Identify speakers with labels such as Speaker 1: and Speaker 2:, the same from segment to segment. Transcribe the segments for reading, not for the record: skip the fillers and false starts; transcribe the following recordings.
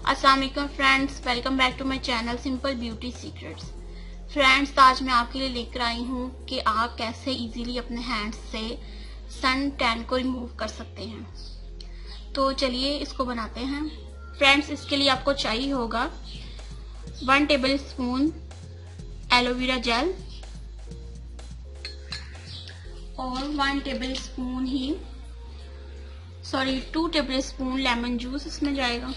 Speaker 1: अस्सलाम वालेकुम friends, welcome back to my channel simple beauty secrets. Friends, आज मैं आपके लिए लेकर आई हूँ कि आप कैसे इजीली अपने हैंड्स से सन टैन को रिमूव कर सकते हैं। तो चलिए इसको बनाते हैं। फ्रेंड्स, इसके लिए आपको चाहिए होगा 1 टेबल स्पून एलोवेरा जेल और 2 टेबल स्पून लेमन जूस इसमें जाएगा।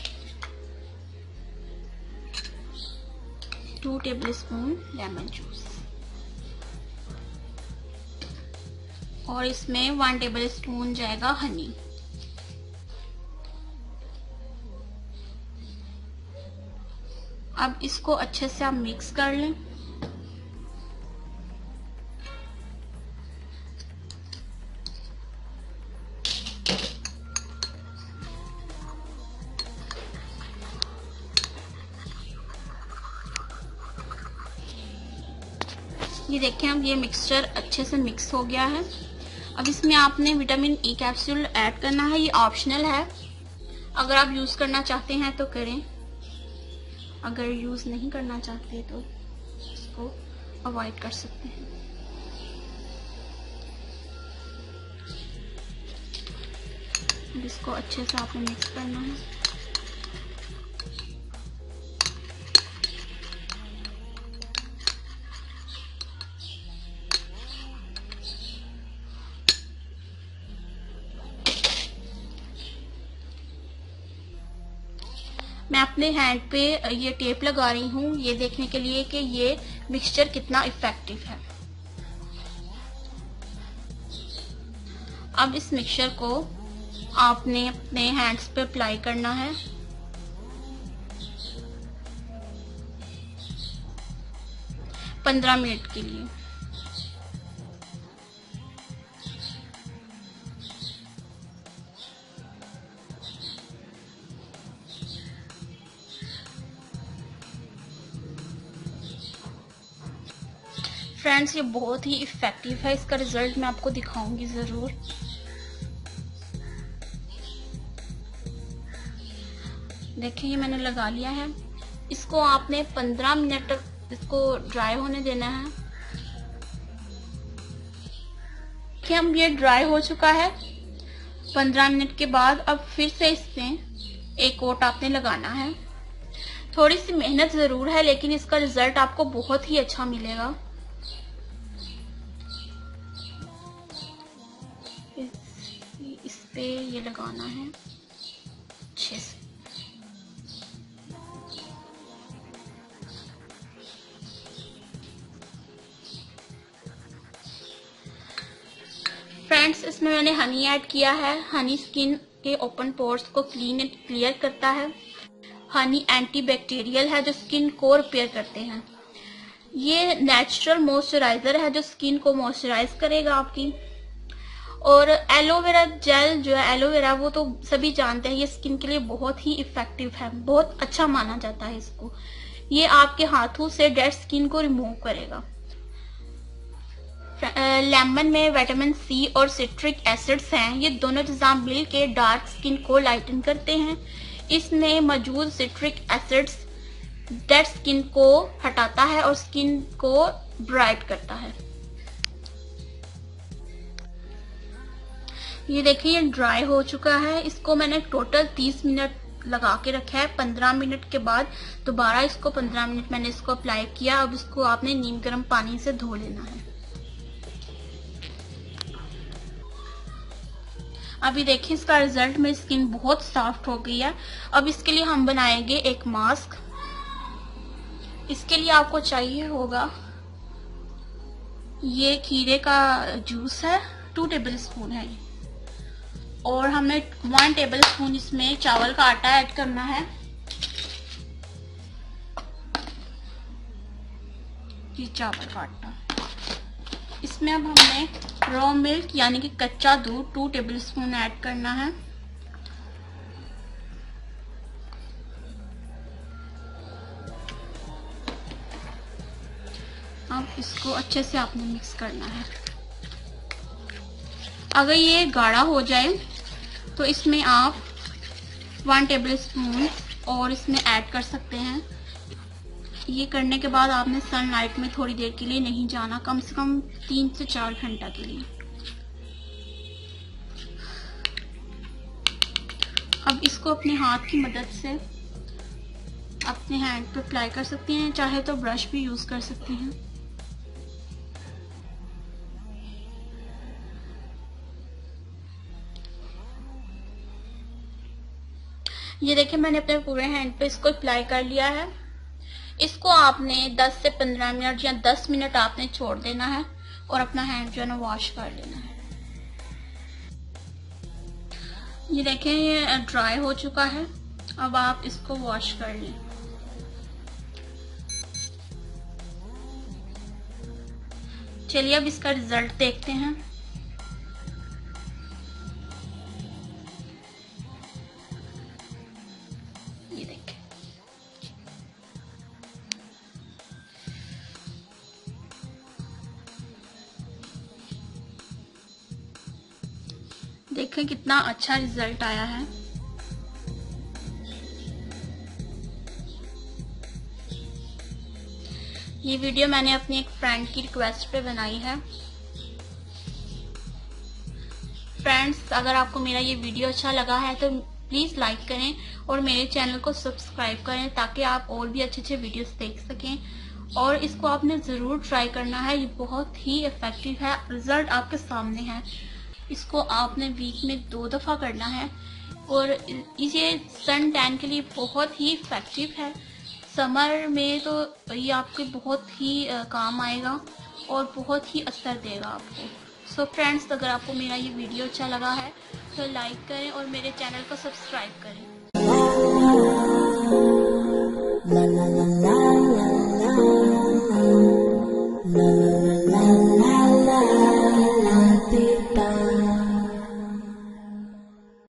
Speaker 1: 2 टेबल स्पून लेमन जूस और इसमें 1 टेबल स्पून जाएगा हनी। अब इसको अच्छे से आप मिक्स कर लें। ये देखें, अब ये मिक्सचर अच्छे से मिक्स हो गया है। अब इसमें आपने विटामिन ई कैप्सूल ऐड करना है। ये ऑप्शनल है, अगर आप यूज करना चाहते हैं तो करें, अगर यूज नहीं करना चाहते तो इसको अवॉइड कर सकते हैं। अब इसको अच्छे से आपने मिक्स करना है। मैं अपने हैंड पे ये टेप लगा रही हूँ ये देखने के लिए कि ये मिक्सचर कितना इफेक्टिव है। अब इस मिक्सचर को आपने अपने हैंड्स पे अप्लाई करना है। पंद्रह मिनट के लिए। फ्रेंड्स, ये बहुत ही इफेक्टिव है। इसका रिजल्ट मैं आपको दिखाऊंगी जरूर। देखिए, ये मैंने लगा लिया है। इसको आपने 15 मिनट तक इसको ड्राई होने देना है। कि हम ये ड्राई हो चुका है 15 मिनट के बाद। अब फिर से इसमें एक कोट आपने लगाना है। थोड़ी सी मेहनत जरूर है, लेकिन इसका रिजल्ट आपको बहुत ही अच्छा मिलेगा। इस पे ये लगाना है अच्छे से। फ्रेंड्स, इसमें मैंने हनी ऐड किया है। हनी स्किन के ओपन पोर्स को क्लीन एंड क्लियर करता है। हनी एंटीबैक्टीरियल है जो स्किन को रिपेयर करते हैं। ये नेचुरल मॉइस्चराइजर है जो स्किन को मॉइस्चराइज करेगा आपकी। और एलोवेरा जेल जो है, एलोवेरा वो तो सभी जानते हैं, ये स्किन के लिए बहुत ही इफेक्टिव है, बहुत अच्छा माना जाता है इसको। ये आपके हाथों से डेड स्किन को रिमूव करेगा। लेमन में विटामिन सी और सिट्रिक एसिड्स हैं। ये दोनों चीज़ें मिल के डार्क स्किन को लाइटन करते हैं। इसमें मौजूद सिट्रिक एसिड्स डेड स्किन को हटाता है और स्किन को ब्राइट करता है। ये देखिए, ये ड्राई हो चुका है। इसको मैंने टोटल 30 मिनट लगा के रखा है। 15 मिनट के बाद दोबारा इसको 15 मिनट मैंने इसको अप्लाई किया। अब इसको आपने नीम गर्म पानी से धो लेना है। अभी देखिए, इसका रिजल्ट, मेरी स्किन बहुत सॉफ्ट हो गई है। अब इसके लिए हम बनाएंगे एक मास्क। इसके लिए आपको चाहिए होगा, ये खीरे का जूस है, 2 टेबल स्पून है। और हमें 1 टेबल स्पून इसमें चावल का आटा ऐड करना है। ये चावल का आटा। इसमें अब हमने रॉ मिल्क यानी कि कच्चा दूध 2 टेबल स्पून ऐड करना है। अब इसको अच्छे से आपने मिक्स करना है। अगर ये गाढ़ा हो जाए तो इसमें आप 1 टेबल स्पून और इसमें ऐड कर सकते हैं। ये करने के बाद आपने सनलाइट में थोड़ी देर के लिए नहीं जाना, कम से कम 3 से 4 घंटा के लिए। अब इसको अपने हाथ की मदद से अपने हैंड पे अप्लाई कर सकती हैं, चाहे तो ब्रश भी यूज कर सकती हैं। ये देखिए मैंने अपने पूरे हैंड पे इसको अप्लाई कर लिया है। इसको आपने 10 से 15 मिनट या 10 मिनट आपने छोड़ देना है और अपना हैंड जो है ना वॉश कर लेना है। ये देखें ये ड्राई हो चुका है। अब आप इसको वॉश कर लें। चलिए अब इसका रिजल्ट देखते हैं। ये देखें देखें कितना अच्छा रिजल्ट आया है। ये वीडियो मैंने अपनी एक फ्रेंड की रिक्वेस्ट पे बनाई है। फ्रेंड्स, अगर आपको मेरा ये वीडियो अच्छा लगा है तो प्लीज लाइक करें और मेरे चैनल को सब्सक्राइब करें ताकि आप और भी अच्छे अच्छे वीडियोस देख सकें। और इसको आपने जरूर ट्राई करना है, ये बहुत ही इफेक्टिव है, रिजल्ट आपके सामने है। इसको आपने वीक में 2 दफा करना है और ये सन टैन के लिए बहुत ही इफेक्टिव है। समर में तो ये आपके बहुत ही काम आएगा और बहुत ही असर देगा आपको। सो फ्रेंड्स, अगर आपको मेरा ये वीडियो अच्छा लगा है तो लाइक करें और मेरे चैनल को सब्सक्राइब करें।